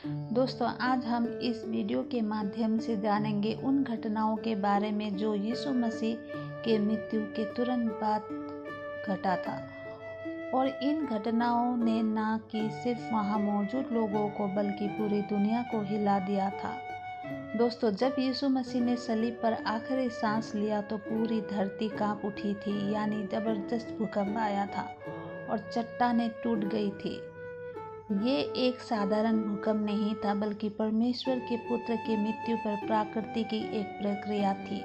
दोस्तों, आज हम इस वीडियो के माध्यम से जानेंगे उन घटनाओं के बारे में जो यीशु मसीह के मृत्यु के तुरंत बाद घटा था। और इन घटनाओं ने न कि सिर्फ वहां मौजूद लोगों को बल्कि पूरी दुनिया को हिला दिया था। दोस्तों, जब यीशु मसीह ने सलीब पर आखिरी सांस लिया तो पूरी धरती कांप उठी थी, यानी जबरदस्त भूकंप आया था और चट्टानें टूट गई थी। ये एक साधारण भूकंप नहीं था, बल्कि परमेश्वर के पुत्र की मृत्यु पर प्रकृति की एक प्रक्रिया थी।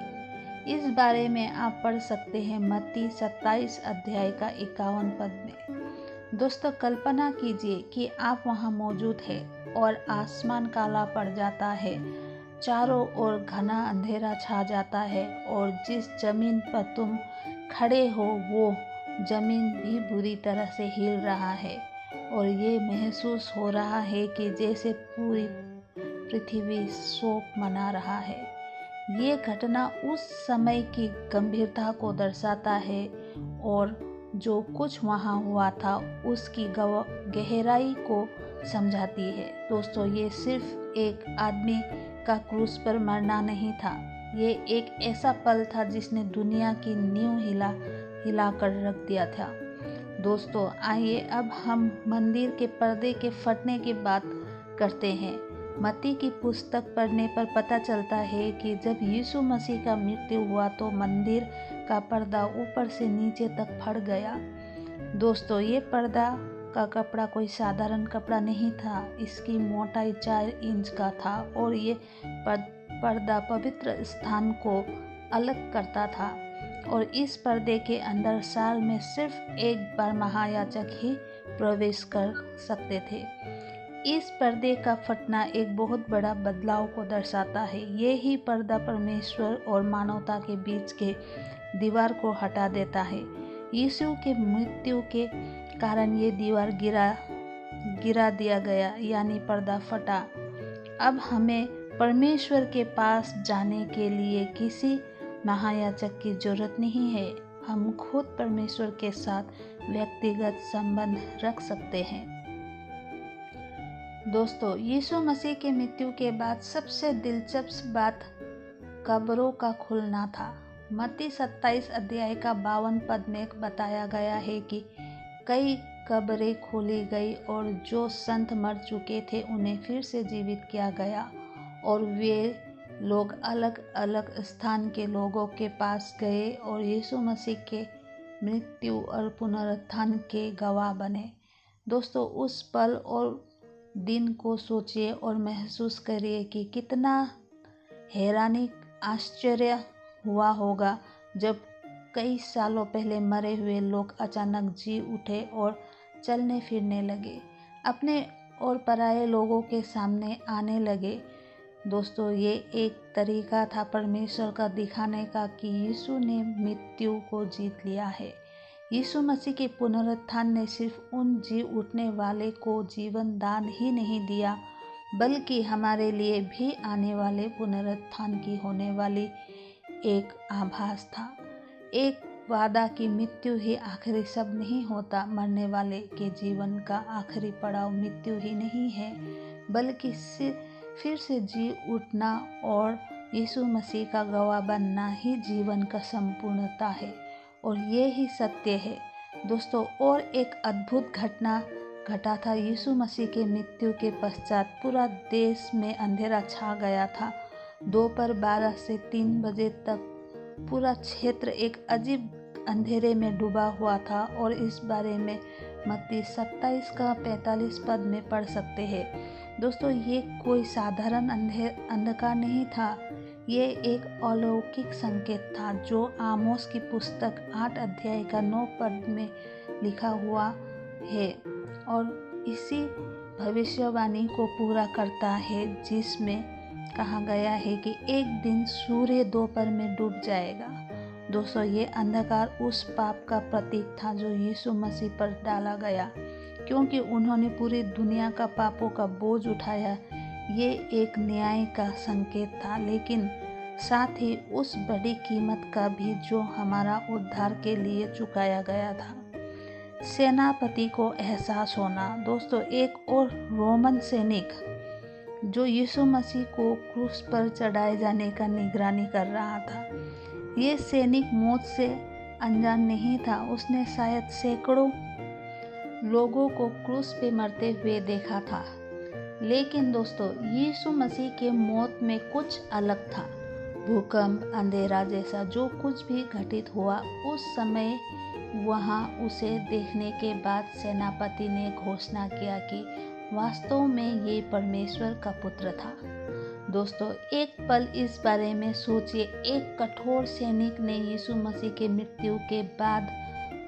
इस बारे में आप पढ़ सकते हैं मत्ती 27 अध्याय का 51 पद में। दोस्तों, कल्पना कीजिए कि आप वहां मौजूद हैं और आसमान काला पड़ जाता है, चारों ओर घना अंधेरा छा जाता है और जिस जमीन पर तुम खड़े हो वो जमीन भी बुरी तरह से हिल रहा है और ये महसूस हो रहा है कि जैसे पूरी पृथ्वी शोक मना रहा है। ये घटना उस समय की गंभीरता को दर्शाता है और जो कुछ वहाँ हुआ था उसकी गहराई को समझाती है। दोस्तों, ये सिर्फ एक आदमी का क्रूस पर मरना नहीं था, ये एक ऐसा पल था जिसने दुनिया की नींव हिला कर रख दिया था। दोस्तों, आइए अब हम मंदिर के पर्दे के फटने की बात करते हैं। मत्ती की पुस्तक पढ़ने पर पता चलता है कि जब यीशु मसीह का मृत्यु हुआ तो मंदिर का पर्दा ऊपर से नीचे तक फट गया। दोस्तों, ये पर्दा का कपड़ा कोई साधारण कपड़ा नहीं था, इसकी मोटाई 4 इंच का था और ये पर्दा पवित्र स्थान को अलग करता था और इस पर्दे के अंदर साल में सिर्फ एक बार महायाजक ही प्रवेश कर सकते थे। इस पर्दे का फटना एक बहुत बड़ा बदलाव को दर्शाता है। ये ही पर्दा परमेश्वर और मानवता के बीच के दीवार को हटा देता है। यीशु के मृत्यु के कारण ये दीवार गिरा दिया गया, यानी पर्दा फटा। अब हमें परमेश्वर के पास जाने के लिए किसी महायाजक की जरूरत नहीं है, हम खुद परमेश्वर के साथ व्यक्तिगत संबंध रख सकते हैं। दोस्तों, यीशु मसीह के मृत्यु के बाद सबसे दिलचस्प बात कब्रों का खुलना था। मत्ती 27 अध्याय का 52 पद में बताया गया है कि कई कब्रें खोली गई और जो संत मर चुके थे उन्हें फिर से जीवित किया गया और वे लोग अलग अलग स्थान के लोगों के पास गए और यीशु मसीह के मृत्यु और पुनरुत्थान के गवाह बने। दोस्तों, उस पल और दिन को सोचिए और महसूस करिए कि कितना हैरानी आश्चर्य हुआ होगा जब कई सालों पहले मरे हुए लोग अचानक जी उठे और चलने फिरने लगे, अपने और पराये लोगों के सामने आने लगे। दोस्तों, ये एक तरीका था परमेश्वर का दिखाने का कि यीशु ने मृत्यु को जीत लिया है। यीशु मसीह के पुनरुत्थान ने सिर्फ उन जी उठने वाले को जीवन दान ही नहीं दिया, बल्कि हमारे लिए भी आने वाले पुनरुत्थान की होने वाली एक आभास था। एक वादा की मृत्यु ही आखिरी शब्द नहीं होता। मरने वाले के जीवन का आखिरी पड़ाव मृत्यु ही नहीं है, बल्कि फिर से जी उठना और यीशु मसीह का गवाह बनना ही जीवन का संपूर्णता है और ये ही सत्य है। दोस्तों, और एक अद्भुत घटना घटा था। यीशु मसीह के मृत्यु के पश्चात पूरा देश में अंधेरा छा गया था। दोपहर 12 से 3 बजे तक पूरा क्षेत्र एक अजीब अंधेरे में डूबा हुआ था और इस बारे में मत्ती 27 का 45 पद में पढ़ सकते हैं। दोस्तों, ये कोई साधारण अंधकार नहीं था, ये एक अलौकिक संकेत था जो आमोस की पुस्तक 8 अध्याय का 9 पद में लिखा हुआ है और इसी भविष्यवाणी को पूरा करता है जिसमें कहा गया है कि एक दिन सूर्य दोपहर में डूब जाएगा। दोस्तों, ये अंधकार उस पाप का प्रतीक था जो यीशु मसीह पर डाला गया, क्योंकि उन्होंने पूरी दुनिया का पापों का बोझ उठाया। ये एक न्याय का संकेत था, लेकिन साथ ही उस बड़ी कीमत का भी जो हमारा उद्धार के लिए चुकाया गया था। सेनापति को एहसास होना। दोस्तों, एक और रोमन सैनिक जो यीशु मसीह को क्रूस पर चढ़ाए जाने का निगरानी कर रहा था। ये सैनिक मौत से अनजान नहीं था। उसने शायद सैकड़ों लोगों को क्रूस पे मरते हुए देखा था। लेकिन दोस्तों, यीशु मसीह के मौत में कुछ अलग था। भूकंप, अंधेरा जैसा जो कुछ भी घटित हुआ उस समय वहाँ उसे देखने के बाद सेनापति ने घोषणा किया कि वास्तव में ये परमेश्वर का पुत्र था। दोस्तों, एक पल इस बारे में सोचिए। एक कठोर सैनिक ने यीशु मसीह के मृत्यु के बाद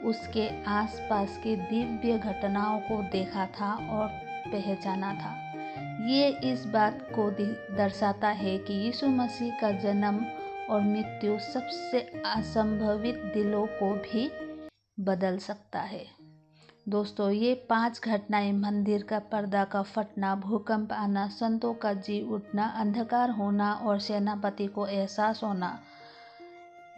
उसके आसपास की दिव्य घटनाओं को देखा था और पहचाना था। ये इस बात को दर्शाता है कि यीशु मसीह का जन्म और मृत्यु सबसे असंभवित दिलों को भी बदल सकता है। दोस्तों, ये 5 घटनाएं, मंदिर का पर्दा का फटना, भूकंप आना, संतों का जी उठना, अंधकार होना और सेनापति को एहसास होना,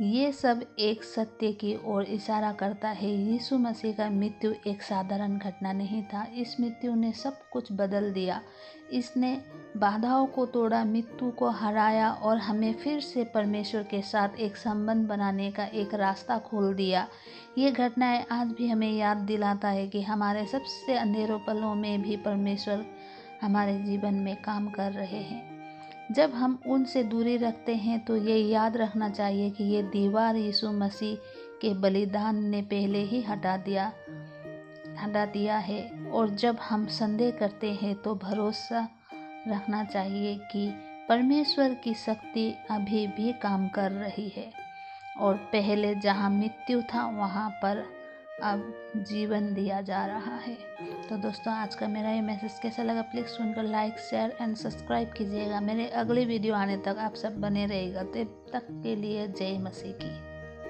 ये सब एक सत्य की ओर इशारा करता है। यीशु मसीह का मृत्यु एक साधारण घटना नहीं था। इस मृत्यु ने सब कुछ बदल दिया। इसने बाधाओं को तोड़ा, मृत्यु को हराया और हमें फिर से परमेश्वर के साथ एक संबंध बनाने का एक रास्ता खोल दिया। ये घटनाएं आज भी हमें याद दिलाता है कि हमारे सबसे अंधेरों पलों में भी परमेश्वर हमारे जीवन में काम कर रहे हैं। जब हम उनसे दूरी रखते हैं तो ये याद रखना चाहिए कि ये दीवार यीशु मसीह के बलिदान ने पहले ही हटा दिया है। और जब हम संदेह करते हैं तो भरोसा रखना चाहिए कि परमेश्वर की शक्ति अभी भी काम कर रही है और पहले जहाँ मृत्यु था वहाँ पर अब जीवन दिया जा रहा है। तो दोस्तों, आज का मेरा ये मैसेज कैसा लगा प्लीज़ सुनकर लाइक, शेयर एंड सब्सक्राइब कीजिएगा। मेरे अगले वीडियो आने तक आप सब बने रहिएगा। तब तक के लिए जय मसीह की।